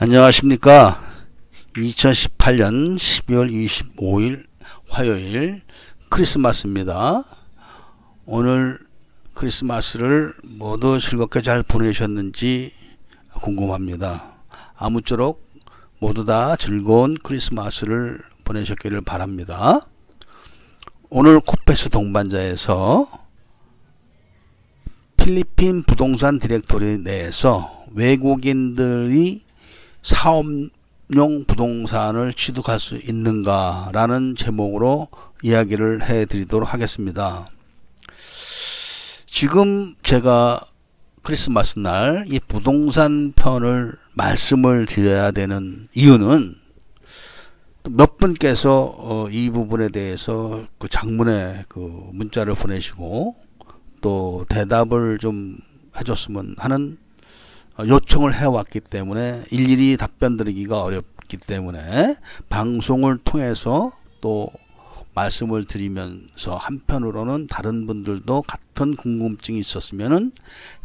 안녕하십니까. 2018년 12월 25일 화요일 크리스마스입니다. 오늘 크리스마스를 모두 즐겁게 잘 보내셨는지 궁금합니다. 아무쪼록 모두 다 즐거운 크리스마스를 보내셨기를 바랍니다. 오늘 코페스 동반자에서 필리핀 부동산 디렉토리 내에서 외국인들이 사업용 부동산을 취득할 수 있는가 라는 제목으로 이야기를 해 드리도록 하겠습니다. 지금 제가 크리스마스 날 이 부동산 편을 말씀을 드려야 되는 이유는 몇 분께서 이 부분에 대해서 그 장문의 그 문자를 보내시고 또 대답을 좀 해줬으면 하는 요청을 해왔기 때문에 일일이 답변 드리기가 어렵기 때문에 방송을 통해서 또 말씀을 드리면서 한편으로는 다른 분들도 같은 궁금증이 있었으면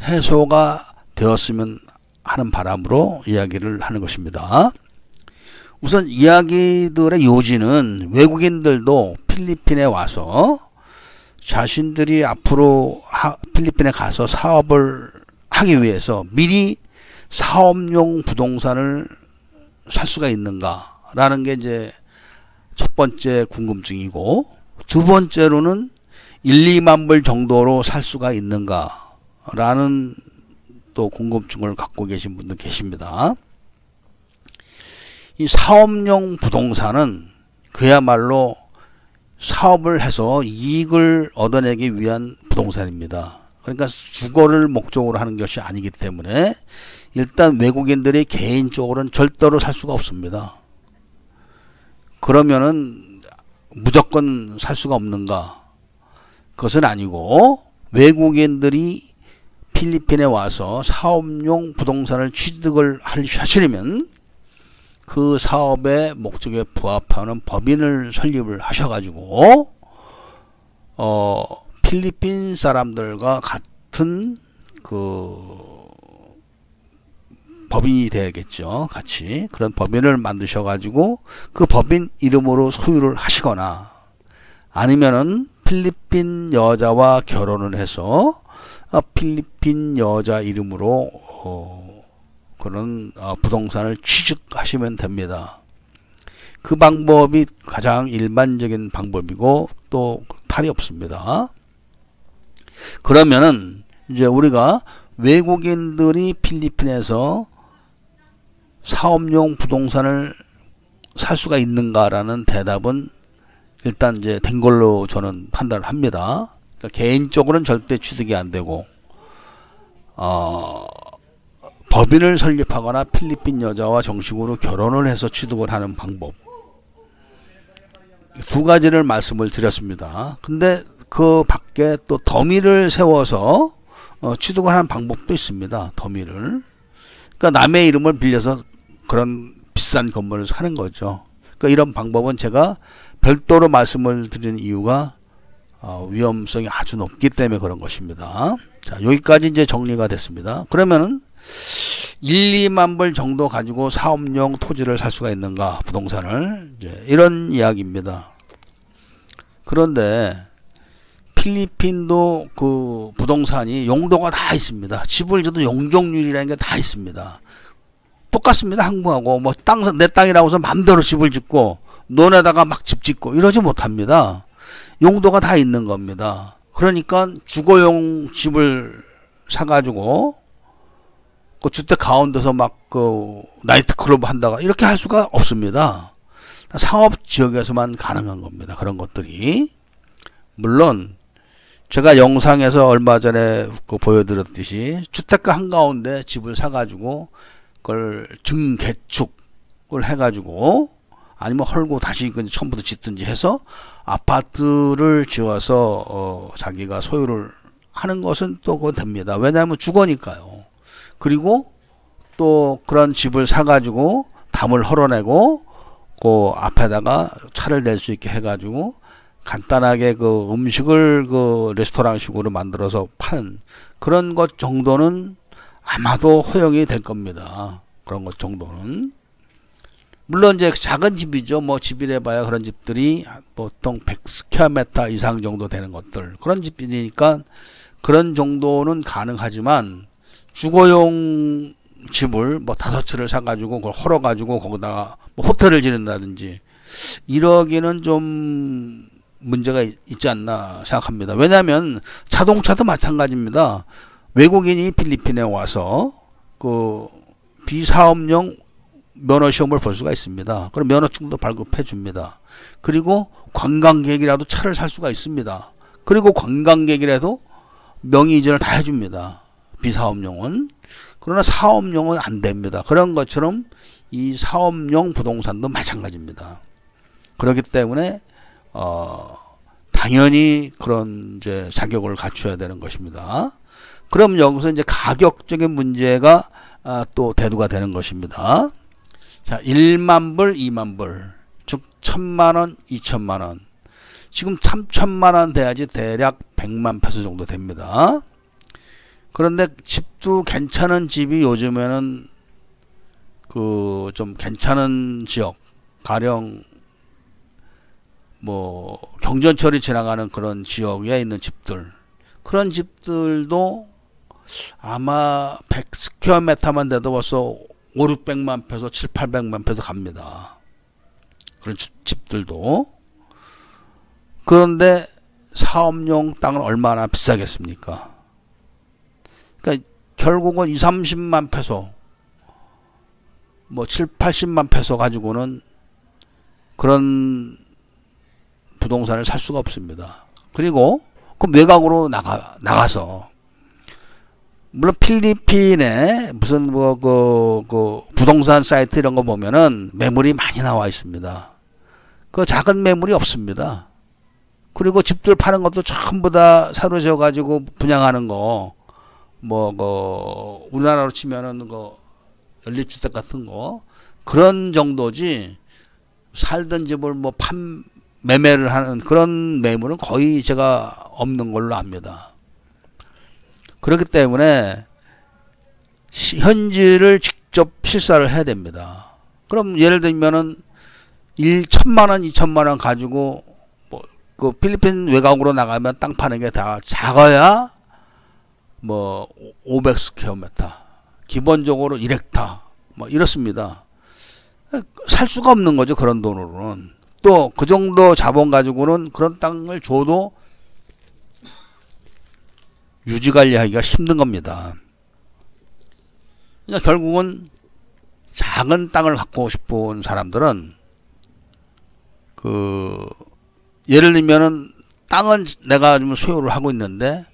해소가 되었으면 하는 바람으로 이야기를 하는 것입니다. 우선 이야기들의 요지는 외국인들도 필리핀에 와서 자신들이 앞으로 필리핀에 가서 사업을 하기 위해서 미리 사업용 부동산을 살 수가 있는가 라는 게 이제 첫 번째 궁금증이고, 두 번째로는 1, 2만 불 정도로 살 수가 있는가 라는 또 궁금증을 갖고 계신 분도 계십니다. 이 사업용 부동산은 그야말로 사업을 해서 이익을 얻어내기 위한 부동산입니다. 그러니까 주거를 목적으로 하는 것이 아니기 때문에 일단 외국인들이 개인적으로는 절대로 살 수가 없습니다. 그러면은 무조건 살 수가 없는가? 그것은 아니고, 외국인들이 필리핀에 와서 사업용 부동산을 취득을 하시려면 그 사업의 목적에 부합하는 법인을 설립을 하셔가지고 필리핀 사람들과 같은 그 법인이 되야겠죠. 같이 그런 법인을 만드셔가지고 그 법인 이름으로 소유를 하시거나, 아니면은 필리핀 여자와 결혼을 해서 필리핀 여자 이름으로 그런 부동산을 취득하시면 됩니다. 그 방법이 가장 일반적인 방법이고 또 탈이 없습니다. 그러면은 이제 우리가 외국인들이 필리핀에서 사업용 부동산을 살 수가 있는가라는 대답은 일단 이제 된 걸로 저는 판단을 합니다. 그러니까 개인적으로는 절대 취득이 안 되고 법인을 설립하거나 필리핀 여자와 정식으로 결혼을 해서 취득을 하는 방법, 두 가지를 말씀을 드렸습니다. 근데 그 밖에 또 더미를 세워서 취득을 하는 방법도 있습니다. 더미를. 그러니까 남의 이름을 빌려서 그런 비싼 건물을 사는 거죠. 그러니까 이런 방법은 제가 별도로 말씀을 드리는 이유가 위험성이 아주 높기 때문에 그런 것입니다. 자, 여기까지 이제 정리가 됐습니다. 그러면은 1, 2만 불 정도 가지고 사업용 토지를 살 수가 있는가, 부동산을, 이제 이런 이야기입니다. 그런데 필리핀도 그 부동산이 용도가 다 있습니다. 집을 줘도 용적률이라는 게 다 있습니다. 똑같습니다. 한국하고 뭐 내 땅이라고 해서 마음대로 집을 짓고 논에다가 막 집 짓고 이러지 못합니다. 용도가 다 있는 겁니다. 그러니까 주거용 집을 사가지고 그 주택 가운데서 막 그 나이트클럽 한다가 이렇게 할 수가 없습니다. 상업 지역에서만 가능한 겁니다. 그런 것들이. 물론 제가 영상에서 얼마 전에 그 보여드렸듯이 주택가 한가운데 집을 사가지고 그걸 증개축을 해가지고 아니면 헐고 다시 처음부터 짓든지 해서 아파트를 지어서 자기가 소유를 하는 것은 또 그거 됩니다. 왜냐하면 주거니까요. 그리고 또 그런 집을 사가지고 담을 헐어내고 그 앞에다가 차를 댈 수 있게 해가지고 간단하게 그 음식을 그 레스토랑식으로 만들어서 파는 그런 것 정도는 아마도 허용이 될 겁니다. 그런 것 정도는. 물론 이제 작은 집이죠. 뭐 집이래 봐야 그런 집들이 보통 100스퀘어미터 이상 정도 되는 것들. 그런 집이니까 그런 정도는 가능하지만 주거용 집을 뭐 5채를 사가지고 그걸 헐어가지고 거기다가 뭐 호텔을 지른다든지 이러기는 좀 문제가 있지 않나 생각합니다. 왜냐하면 자동차도 마찬가지입니다. 외국인이 필리핀에 와서 그 비사업용 면허 시험을 볼 수가 있습니다. 그럼 면허증도 발급해 줍니다. 그리고 관광객이라도 차를 살 수가 있습니다. 그리고 관광객이라도 명의 이전을 다 해줍니다. 비사업용은. 그러나 사업용은 안 됩니다. 그런 것처럼 이 사업용 부동산도 마찬가지입니다. 그렇기 때문에 당연히 그런 이제 자격을 갖춰야 되는 것입니다. 그럼 여기서 이제 가격적인 문제가 또 대두가 되는 것입니다. 자, 1만 불, 2만 불, 즉 1,000만원, 2,000만원. 지금 3,000만원 돼야지 대략 100만 페소 정도 됩니다. 그런데 집도 괜찮은 집이 요즘에는 그 좀 괜찮은 지역, 가령 뭐 경전철이 지나가는 그런 지역에 있는 집들, 그런 집들도 아마 100스퀘어미터만 돼도 벌써 5, 600만 페소, 7, 800만 페소 갑니다. 그런 집들도. 그런데 사업용 땅은 얼마나 비싸겠습니까? 그러니까 결국은 2, 30만 페소, 뭐 7, 80만 페소 가지고는 그런 부동산을 살 수가 없습니다. 그리고 그 외곽으로 나가서 물론 필리핀에 무슨 뭐 그 부동산 사이트 이런 거 보면은 매물이 많이 나와 있습니다. 그 작은 매물이 없습니다. 그리고 집들 파는 것도 전부 다 사로 지어 가지고 분양하는 거, 뭐 그 우리나라로 치면은 그 연립주택 같은 거 그런 정도지, 살던 집을 뭐 매매를 하는 그런 매물은 거의 제가 없는 걸로 압니다. 그렇기 때문에 현지를 직접 실사를 해야 됩니다. 그럼 예를 들면은 1,000만원, 2,000만원 가지고 뭐 그 필리핀 외곽으로 나가면 땅 파는 게 다 작아야 뭐 500스퀘어미터, 기본적으로 1헥타 뭐 이렇습니다. 살 수가 없는 거죠. 그런 돈으로는. 또 그 정도 자본 가지고는 그런 땅을 줘도 유지 관리하기가 힘든 겁니다. 그러니까 결국은 작은 땅을 갖고 싶은 사람들은 그 예를 들면은 땅은 내가 좀 소유를 하고 있는데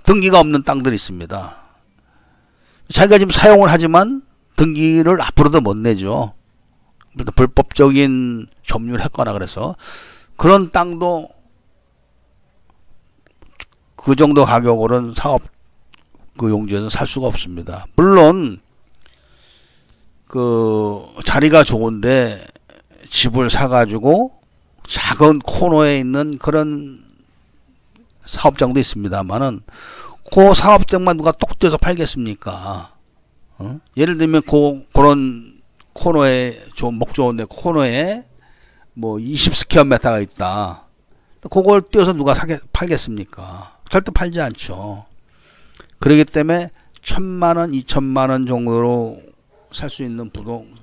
등기가 없는 땅들이 있습니다. 자기가 지금 사용을 하지만 등기를 앞으로도 못 내죠. 불법적인 점유를 했거나 그래서 그런 땅도 그 정도 가격으로는 사업 그 용지에서 살 수가 없습니다. 물론 그 자리가 좋은데 집을 사가지고 작은 코너에 있는 그런 사업장도 있습니다만은 그 사업장만 누가 똑 떼서 팔겠습니까? 예를 들면 그런 코너에 목 좋은데 코너에 뭐 20스퀘어미터가 있다. 그걸 떼어서 누가 팔겠습니까? 절대 팔지 않죠. 그렇기 때문에 1,000만원, 2,000만원 정도로 살 수 있는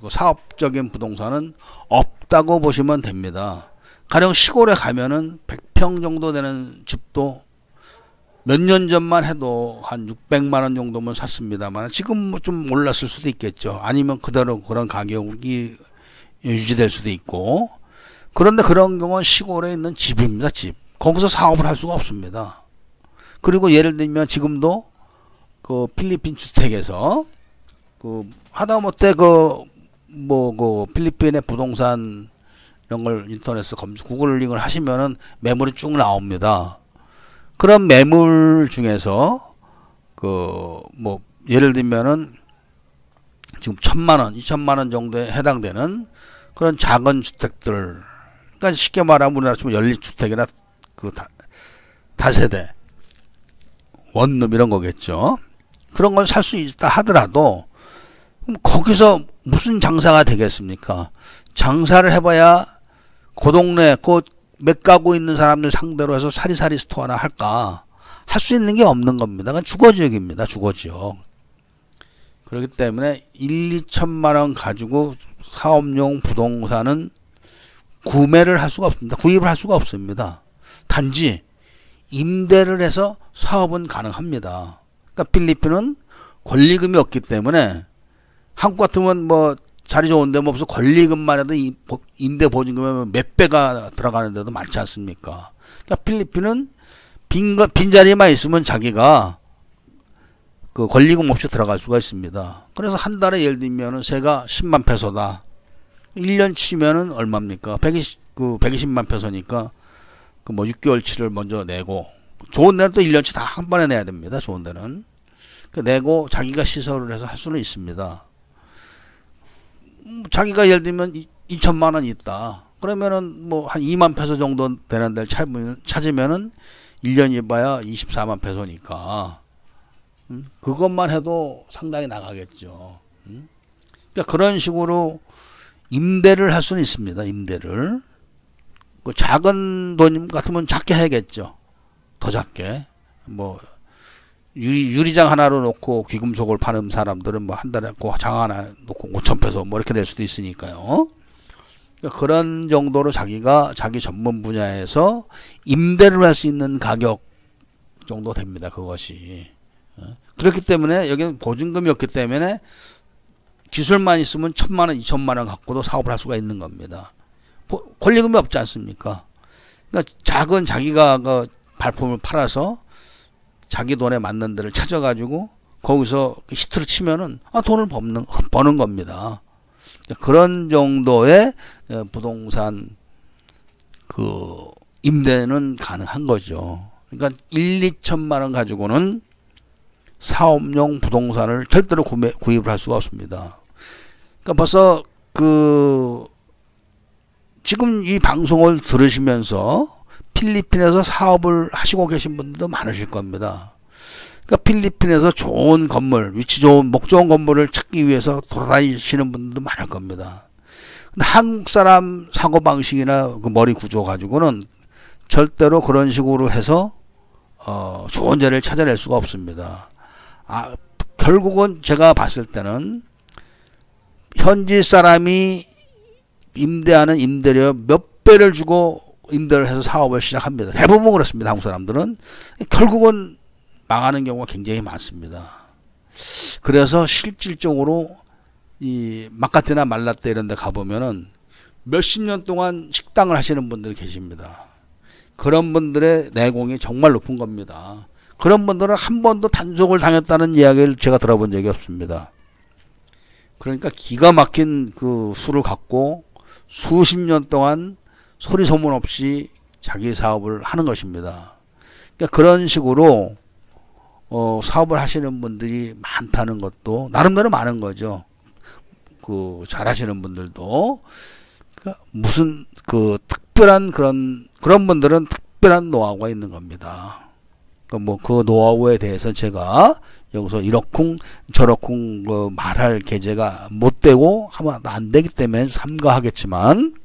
사업적인 부동산은 없다고 보시면 됩니다. 가령 시골에 가면은 100평 정도 되는 집도 몇 년 전만 해도 한 600만원 정도면 샀습니다만 지금 좀 올랐을 수도 있겠죠. 아니면 그대로 그런 가격이 유지될 수도 있고. 그런데 그런 경우는 시골에 있는 집입니다. 집. 거기서 사업을 할 수가 없습니다. 그리고 예를 들면 지금도 그 필리핀 주택에서 그 하다못해 그 필리핀의 부동산 이런 걸 인터넷에서 구글링을 하시면은 매물이 쭉 나옵니다. 그런 매물 중에서 예를 들면은 지금 1,000만원, 2,000만원 정도에 해당되는 그런 작은 주택들, 그러니까 쉽게 말하면 우리나라 치면 연립주택이나 그 다세대, 원룸 이런 거겠죠. 그런 걸 살 수 있다 하더라도 그럼 거기서 무슨 장사가 되겠습니까? 장사를 해봐야 그 동네 그 몇 가구 있는 사람들 상대로 해서 사리사리 스토어나 할까? 할 수 있는 게 없는 겁니다. 그건 주거지역입니다. 주거지역. 그렇기 때문에 1, 2천만 원 가지고 사업용 부동산은 구매를 할 수가 없습니다. 구입을 할 수가 없습니다. 단지 임대를 해서 사업은 가능합니다. 그러니까 필리핀은 권리금이 없기 때문에 한국 같으면 뭐 자리 좋은 데뭐 없어 권리금만 해도 임대 보증금이 몇 배가 들어가는 데도 많지 않습니까? 그러니까 필리핀은 빈자리만 있으면 자기가 그 권리금 없이 들어갈 수가 있습니다. 그래서 한 달에 예를 들면은 세가 10만 페소다. 1년 치면은 얼마입니까? 120만 페소니까 그 뭐 6개월치를 먼저 내고, 좋은 데는 또 1년치 다 한 번에 내야 됩니다. 좋은 데는. 그 내고 자기가 시설을 해서 할 수는 있습니다. 자기가 예를 들면 2천만 원 있다. 그러면은 뭐 한 2만 페소 정도 되는 데를 찾으면은 1년이 봐야 24만 페소니까 그것만 해도 상당히 나가겠죠. 그러니까 그런 식으로 임대를 할 수는 있습니다. 임대를. 그 작은 돈 같으면 작게 해야겠죠. 더 작게. 뭐 유리장 하나로 놓고 귀금속을 파는 사람들은 뭐 한 달에 그 장 하나 놓고 5천 페소 뭐 이렇게 될 수도 있으니까요. 그러니까 그런 정도로 자기가 자기 전문 분야에서 임대를 할 수 있는 가격 정도 됩니다. 그것이. 그렇기 때문에 여기는 보증금이 없기 때문에 기술만 있으면 1,000만 원, 2천만 원 갖고도 사업을 할 수가 있는 겁니다. 권리금이 없지 않습니까? 그러니까 작은 자기가 그 발품을 팔아서 자기 돈에 맞는 데를 찾아가지고 거기서 히트를 치면은 돈을 버는 겁니다. 그런 정도의 부동산 그 임대는 가능한 거죠. 그러니까 1, 2천만 원 가지고는 사업용 부동산을 절대로 구입을 할 수가 없습니다. 그러니까 벌써 지금 이 방송을 들으시면서 필리핀에서 사업을 하시고 계신 분들도 많으실 겁니다. 그러니까 필리핀에서 좋은 건물, 위치 좋은, 목 좋은 건물을 찾기 위해서 돌아다니시는 분들도 많을 겁니다. 근데 한국 사람 사고방식이나 그 머리 구조 가지고는 절대로 그런 식으로 해서 좋은 자리를 찾아낼 수가 없습니다. 결국은 제가 봤을 때는 현지 사람이 임대하는 임대료 몇 배를 주고 임대를 해서 사업을 시작합니다. 대부분 그렇습니다. 한국 사람들은. 결국은 망하는 경우가 굉장히 많습니다. 그래서 실질적으로 이 마카테나 말라떼 이런 데 가보면은 몇십 년 동안 식당을 하시는 분들이 계십니다. 그런 분들의 내공이 정말 높은 겁니다. 그런 분들은 한 번도 단속을 당했다는 이야기를 제가 들어본 적이 없습니다. 그러니까 기가 막힌 그 수를 갖고 수십 년 동안 소리 소문 없이 자기 사업을 하는 것입니다. 그러니까 그런 식으로 사업을 하시는 분들이 많다는 것도 나름대로 많은 거죠. 그 잘하시는 분들도. 그러니까 무슨 그 특별한 그런 분들은 특별한 노하우가 있는 겁니다. 뭐 그 노하우에 대해서 제가 여기서 이러쿵 저러쿵 그 말할 계제가 못 되고 하면 안 되기 때문에 삼가하겠지만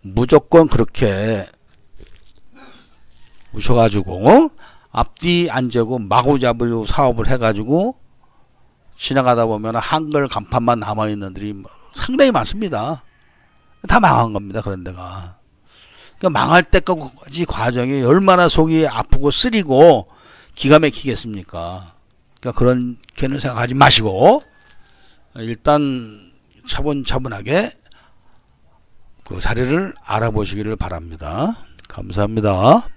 무조건 그렇게 오셔가지고 앞뒤 안 재고 마구잡이로 사업을 해가지고 지나가다 보면 한글 간판만 남아있는 들이 상당히 많습니다. 다 망한 겁니다. 그런 데가. 그러니까 망할 때까지 과정이 얼마나 속이 아프고 쓰리고 기가 막히겠습니까? 그러니까 그렇게는 생각하지 마시고 일단 차분차분하게 그 자리를 알아보시기를 바랍니다. 감사합니다.